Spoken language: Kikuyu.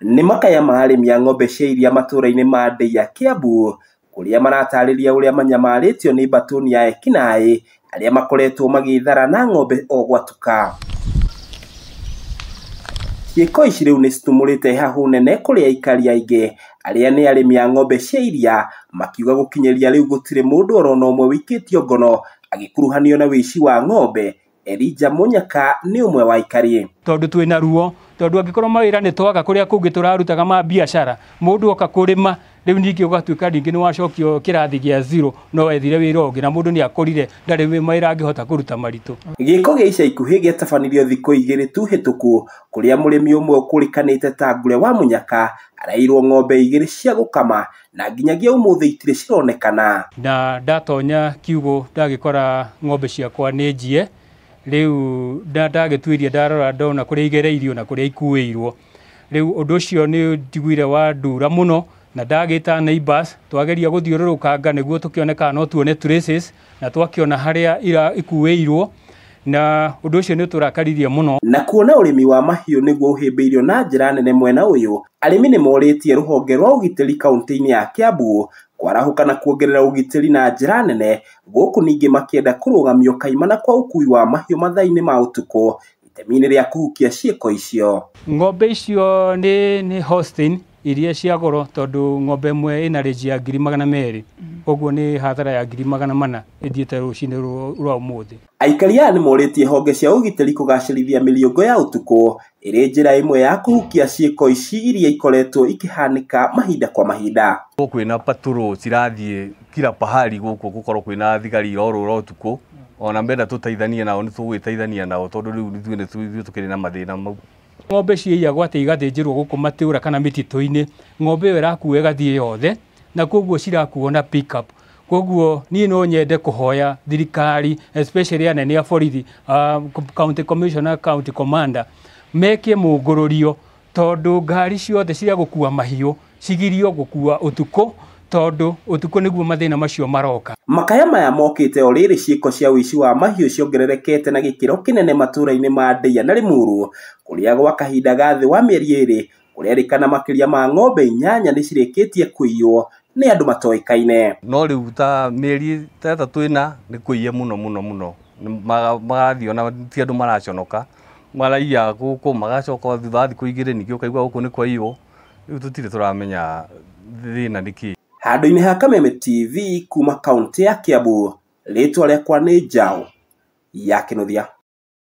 Nĩ makaya ma arĩmi a ng'ombe cia iria matũũra-inĩ ma Ndeia, Kiambu, kũrĩa maratarĩria ũrĩa manyamarĩtio nĩ mbatũni ya ekinaĩ arĩa makoretwo magĩthara na ng'ombe o gwatuka. Ciĩko ici rĩu nĩ citumũrĩte hahũ nene kũrĩ aikari aingĩ arĩa nĩ arĩmi a ng'ombe cia iria, makiuga gũkinyĩria rĩu gũtirĩ mũndũ orona ũmwe wĩkĩtio ngono agĩkuruhanio na wĩici wa ng'ombe. Elijah Munyaka nĩ ũmwe wa aikari. Tondũ twĩna ruo, tondũ angĩkorwo mawĩra nĩ twaga kũrĩa kũngĩ tũrarutaga ma biacara, mũndũ oka kũrĩma rĩu ningĩ ũgatuĩka ningĩ nĩ wacokio kĩrathi gĩa zero, no wethire wĩra ũngĩ na mũndũ nĩ akorire ndarĩ mawĩra angĩhota kũruta maritũ. Gĩko gĩa ica ikuhĩ gĩatabanirio thikũ igĩrĩ tu hĩtũku, kũrĩa mũrĩmi ũmwe ũkũrĩkanĩte ta Ngure wa Munyaka arairwo ng'ombe igĩrĩ cia gũkama na nginyagia ũmũthĩ itirĩ cironekana. Na ndatonya kiugo ndagĩkora ng'ombe ciakwa nĩ njie, rĩu ndagĩtuĩria ndarora ndona kũrĩa igereirio na kũrĩa ikuĩirwo. Rĩu ũndũ ũcio nĩ njiguire wa ndura mũno na ndagĩta neighbors twageria gũthiũrũrũkanga nĩguo tũkĩoneka no tuone traces na twakĩona harĩa ikuĩirwo, na ũndũ ũcio nĩ tũrakaririe mũno. Na kuona ũrĩmi wa mahiũ nĩguo ũhĩmbĩirio na njĩra nene mwena ũyũ, arĩmi nĩ morĩtie rũhonge rwa ũgitĩri kaunti-inĩ ya Kiambu kwarahũka na kuongerera ũgitĩri na njĩra nene, gũkũ ningĩ makĩenda kũrũgamio kaimana kwa ũkui wa mahiũ mathaa-inĩ ma ũtukũ itemi-inĩ rĩa kũhukia ciĩko icio. Ng'ombe icio nĩ Holstein iria cia goro, tondũ ng'ombe ĩmwe ĩna range ya 200,000, koguo nĩ hathara ya 400,000 ĩthiĩte rũcinĩ rwa ũmũthĩ. Aikari aya nĩ morĩtie honge cia ũgitĩri kũgacĩrithia mĩriũngo ya ũtukũ ĩrĩ njĩra ĩmwe ya kũhukia ciĩko ici iria ikoretwo ikĩhanĩka mahinda kwa mahinda. Kwĩna patrol cirathiĩ kila pahali gũkũ, gũkorwo kwĩna thigari irorũra ũtukũ, ona mbenda tũteithanie nao nĩ tũgwĩteithania nao tondũ rĩu nĩ tũkĩrĩ na mathĩna mau. Ng'ombe ciaiyagwo atĩ igathĩnjĩrwo gũkũ matũũra kana mĩtitũ-inĩ, ng'ombe ĩyo ĩrakuo ĩgathiĩ yothe na koguo cirakuo na pick up. Koguo niĩ no nyende kũhoya thirikari, especially anene a borithi, county commissioner, county commander, meke mũngũrũrio tondũ ngari ciothe cia gũkua mahiũ cigirio gũkua ũtukũ, tondũ ũtukũ nĩguo mathĩna macio maroka. Makaya maya mokĩte o rĩrĩ ciĩko cia ũici wa mahiũ ciongererekete na gĩkĩro kĩnene matũũra-inĩ ma Ndeia na Limuru, kũrĩa gwa kahinda ga thĩ wa mĩeri ĩrĩ kũrerĩkana makĩria ma ng'ombe 8 nĩ cirĩkĩtie kũiywo nĩ andũ matoĩkaine. No rĩu ta mĩeri ta 3 ĩna nĩ kũiya mũno, magathiĩ ona ti andũ maraconoka, maraiya gũkũ magacoka thutha wa thikũ 2 ningĩ ũkaigua gũkũ nĩ kwaiywo. Rĩu tũtirĩ tũramenya thĩna nĩ kĩĩ. Handũ-inĩ ha Kameme TV kuma kaunti ya Kiambu, rĩtwa rĩakwa nĩ Njaũ ya Kĩnuthia.